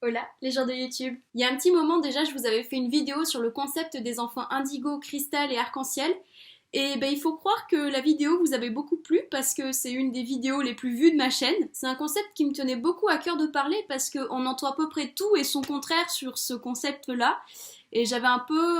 Hola, les gens de YouTube. Il y a un petit moment déjà, je vous avais fait une vidéo sur le concept des enfants indigo, cristal et arc-en-ciel. Et ben, il faut croire que la vidéo vous avait beaucoup plu parce que c'est une des vidéos les plus vues de ma chaîne. C'est un concept qui me tenait beaucoup à cœur de parler parce qu'on entend à peu près tout et son contraire sur ce concept-là. Et j'avais un peu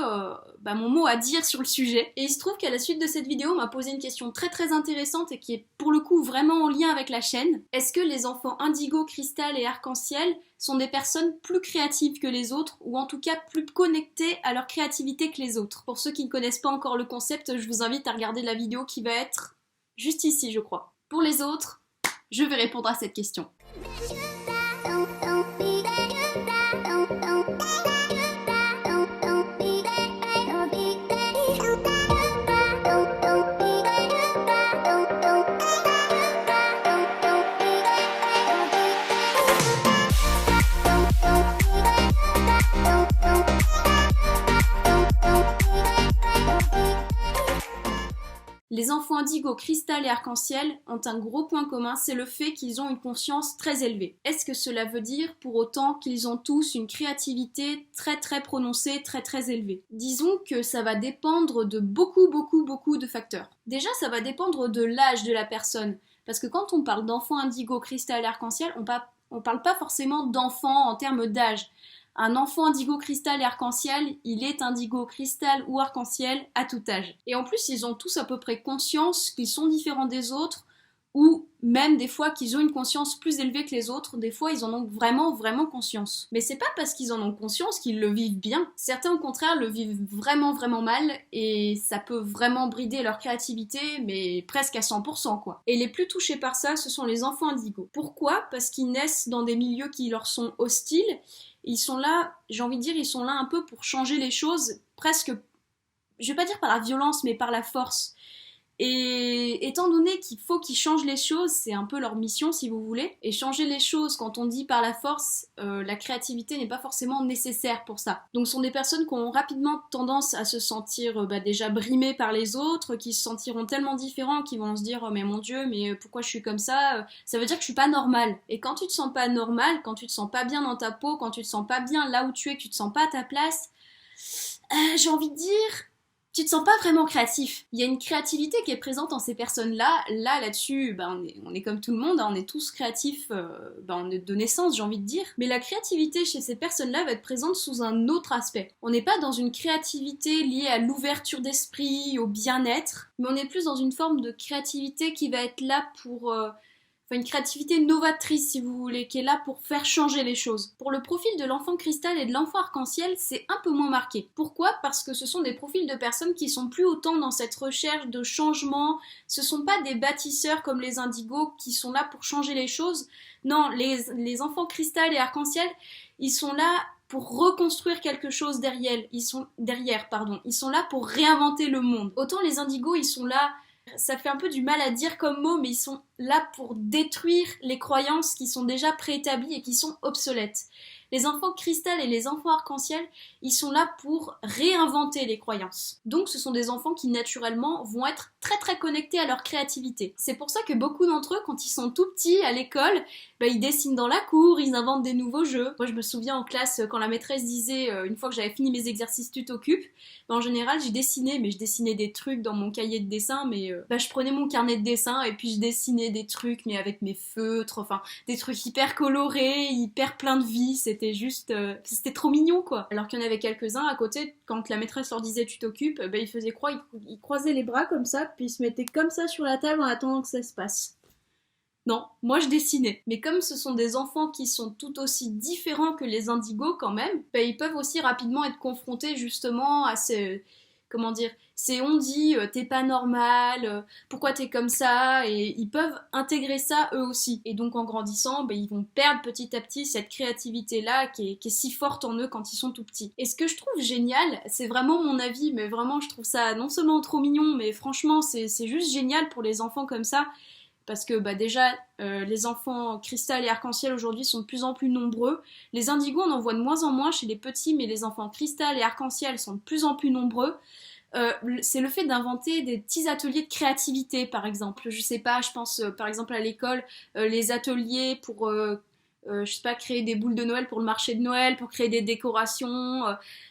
mon mot à dire sur le sujet. Et il se trouve qu'à la suite de cette vidéo, on m'a posé une question très intéressante et qui est pour le coup vraiment en lien avec la chaîne. Est-ce que les enfants indigo, cristal et arc-en-ciel sont des personnes plus créatives que les autres ou en tout cas plus connectées à leur créativité que les autres? Pour ceux qui ne connaissent pas encore le concept, je vous invite à regarder la vidéo qui va être juste ici, je crois. Pour les autres, je vais répondre à cette question. Les enfants indigo, cristal et arc-en-ciel ont un gros point commun, c'est le fait qu'ils ont une conscience très élevée. Est-ce que cela veut dire pour autant qu'ils ont tous une créativité très prononcée, très élevée? Disons que ça va dépendre de beaucoup de facteurs. Déjà, ça va dépendre de l'âge de la personne, parce que quand on parle d'enfants indigo, cristal et arc-en-ciel, on parle pas forcément d'enfants en termes d'âge. Un enfant indigo, cristal et arc-en-ciel, il est indigo, cristal ou arc-en-ciel à tout âge. Et en plus, ils ont tous à peu près conscience qu'ils sont différents des autres, ou même des fois qu'ils ont une conscience plus élevée que les autres, des fois ils en ont vraiment conscience. Mais c'est pas parce qu'ils en ont conscience qu'ils le vivent bien. Certains au contraire le vivent vraiment mal, et ça peut vraiment brider leur créativité, mais presque à 100% quoi. Et les plus touchés par ça, ce sont les enfants indigos. Pourquoi? Parce qu'ils naissent dans des milieux qui leur sont hostiles. Ils sont là, j'ai envie de dire, ils sont là un peu pour changer les choses, presque, je vais pas dire par la violence, mais par la force. Et étant donné qu'il faut qu'ils changent les choses, c'est un peu leur mission si vous voulez, et changer les choses quand on dit par la force, la créativité n'est pas forcément nécessaire pour ça. Donc ce sont des personnes qui ont rapidement tendance à se sentir déjà brimées par les autres, qui se sentiront tellement différents qu'ils vont se dire oh, mais mon Dieu, mais pourquoi je suis comme ça? Ça veut dire que je suis pas normale. Et quand tu te sens pas normale, quand tu te sens pas bien dans ta peau, quand tu te sens pas bien là où tu es, que tu te sens pas à ta place, j'ai envie de dire tu te sens pas vraiment créatif. Il y a une créativité qui est présente en ces personnes-là. Là-dessus, on est comme tout le monde, hein, on est tous créatifs de naissance, j'ai envie de dire. Mais la créativité chez ces personnes-là va être présente sous un autre aspect. On n'est pas dans une créativité liée à l'ouverture d'esprit, au bien-être, mais on est plus dans une forme de créativité qui va être là pour une créativité novatrice si vous voulez, qui est là pour faire changer les choses. Pour le profil de l'enfant cristal et de l'enfant arc-en-ciel, c'est un peu moins marqué. Pourquoi? Parce que ce sont des profils de personnes qui sont plus autant dans cette recherche de changement. Ce sont pas des bâtisseurs comme les indigos qui sont là pour changer les choses. Non, les enfants cristal et arc-en-ciel, ils sont là pour reconstruire quelque chose derrière. Ils sont là pour réinventer le monde. Autant les indigos, ils sont là, ça fait un peu du mal à dire comme mot, mais ils sont là pour détruire les croyances qui sont déjà préétablies et qui sont obsolètes. Les enfants cristal et les enfants arc-en-ciel, ils sont là pour réinventer les croyances. Donc ce sont des enfants qui naturellement vont être très connectés à leur créativité. C'est pour ça que beaucoup d'entre eux, quand ils sont tout petits à l'école, ils dessinent dans la cour, ils inventent des nouveaux jeux. Moi je me souviens en classe, quand la maîtresse disait, une fois que j'avais fini mes exercices tu t'occupes, en général je dessinais des trucs dans mon cahier de dessin, mais je prenais mon carnet de dessin et puis je dessinais des trucs, mais avec mes feutres, enfin des trucs hyper colorés, hyper plein de vie, c'était trop mignon quoi. Alors qu'il y en avait quelques-uns à côté, quand la maîtresse leur disait tu t'occupes, ils faisaient quoi? Ils croisaient les bras comme ça, puis ils se mettaient comme ça sur la table en attendant que ça se passe. Non, moi je dessinais. Mais comme ce sont des enfants qui sont tout aussi différents que les indigos quand même, ils peuvent aussi rapidement être confrontés justement à c'est on dit t'es pas normal, pourquoi t'es comme ça, et ils peuvent intégrer ça eux aussi. Et donc en grandissant, ils vont perdre petit à petit cette créativité-là qui est si forte en eux quand ils sont tout petits. Et ce que je trouve génial, c'est vraiment mon avis, mais vraiment je trouve ça non seulement trop mignon, mais franchement c'est juste génial pour les enfants comme ça. Parce que déjà, les enfants cristal et arc-en-ciel aujourd'hui sont de plus en plus nombreux. Les indigos, on en voit de moins en moins chez les petits, mais les enfants cristal et arc-en-ciel sont de plus en plus nombreux. C'est le fait d'inventer des petits ateliers de créativité, par exemple. Je sais pas, je pense par exemple à l'école, les ateliers pour je sais pas, créer des boules de Noël pour le marché de Noël, pour créer des décorations,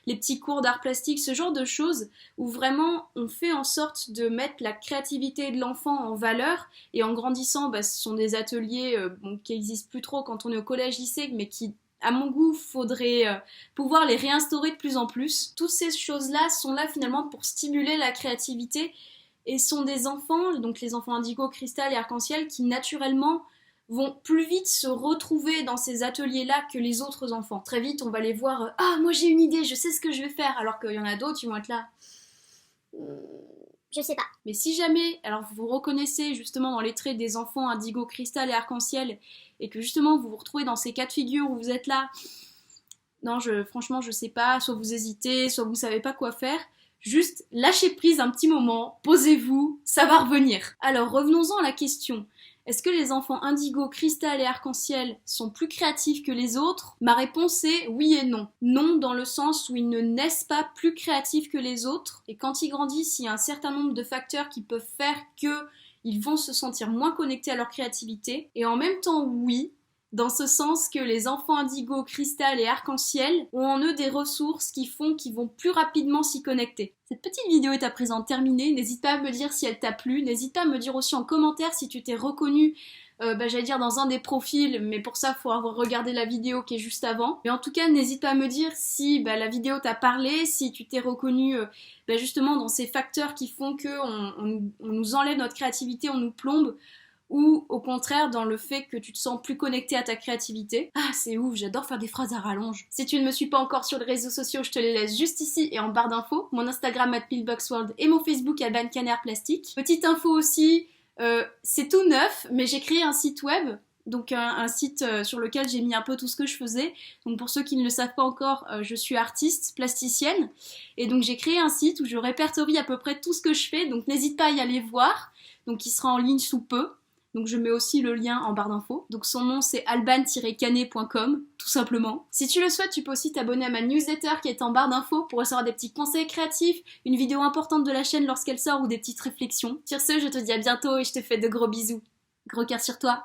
les petits cours d'art plastique, ce genre de choses où vraiment on fait en sorte de mettre la créativité de l'enfant en valeur. Et en grandissant, ce sont des ateliers qui n'existent plus trop quand on est au collège-lycée, mais qui, à mon goût, faudrait pouvoir les réinstaurer de plus en plus. Toutes ces choses-là sont là finalement pour stimuler la créativité et sont des enfants, donc les enfants indigo, cristal et arc-en-ciel, qui naturellement vont plus vite se retrouver dans ces ateliers-là que les autres enfants. Très vite, on va les voir « Ah, moi j'ai une idée, je sais ce que je vais faire », alors qu'il y en a d'autres qui vont être là je sais pas. Mais si jamais, alors vous vous reconnaissez justement dans les traits des enfants indigo, cristal et arc-en-ciel, et que justement vous vous retrouvez dans ces cas de figure où vous êtes là « Non, franchement, je sais pas », soit vous hésitez, soit vous savez pas quoi faire, juste lâchez prise un petit moment, posez-vous, ça va revenir. Alors revenons-en à la question. Est-ce que les enfants indigo, cristal et arc-en-ciel sont plus créatifs que les autres? Ma réponse est oui et non. Non dans le sens où ils ne naissent pas plus créatifs que les autres, et quand ils grandissent, il y a un certain nombre de facteurs qui peuvent faire qu'ils vont se sentir moins connectés à leur créativité. Et en même temps, oui, dans ce sens que les enfants indigo, cristal et arc-en-ciel ont en eux des ressources qui font qu'ils vont plus rapidement s'y connecter. Cette petite vidéo est à présent terminée, n'hésite pas à me dire si elle t'a plu, n'hésite pas à me dire aussi en commentaire si tu t'es reconnu, j'allais dire dans un des profils, mais pour ça il faut avoir regardé la vidéo qui est juste avant. Mais en tout cas, n'hésite pas à me dire si la vidéo t'a parlé, si tu t'es reconnu justement dans ces facteurs qui font qu'on nous enlève notre créativité, on nous plombe, ou au contraire dans le fait que tu te sens plus connecté à ta créativité. Ah, c'est ouf, j'adore faire des phrases à rallonge. Si tu ne me suis pas encore sur les réseaux sociaux, je te les laisse juste ici et en barre d'infos. Mon Instagram @pillboxworld et mon Facebook @bancaner-plastique. Petite info aussi, c'est tout neuf, mais j'ai créé un site web. Donc un site sur lequel j'ai mis un peu tout ce que je faisais. Donc pour ceux qui ne le savent pas encore, je suis artiste, plasticienne. Et donc j'ai créé un site où je répertorie à peu près tout ce que je fais. Donc n'hésite pas à y aller voir. Donc il sera en ligne sous peu. Donc je mets aussi le lien en barre d'infos. Donc son nom c'est alban-canet.com, tout simplement. Si tu le souhaites, tu peux aussi t'abonner à ma newsletter qui est en barre d'infos pour recevoir des petits conseils créatifs, une vidéo importante de la chaîne lorsqu'elle sort ou des petites réflexions. Sur ce, je te dis à bientôt et je te fais de gros bisous. Gros cœur sur toi.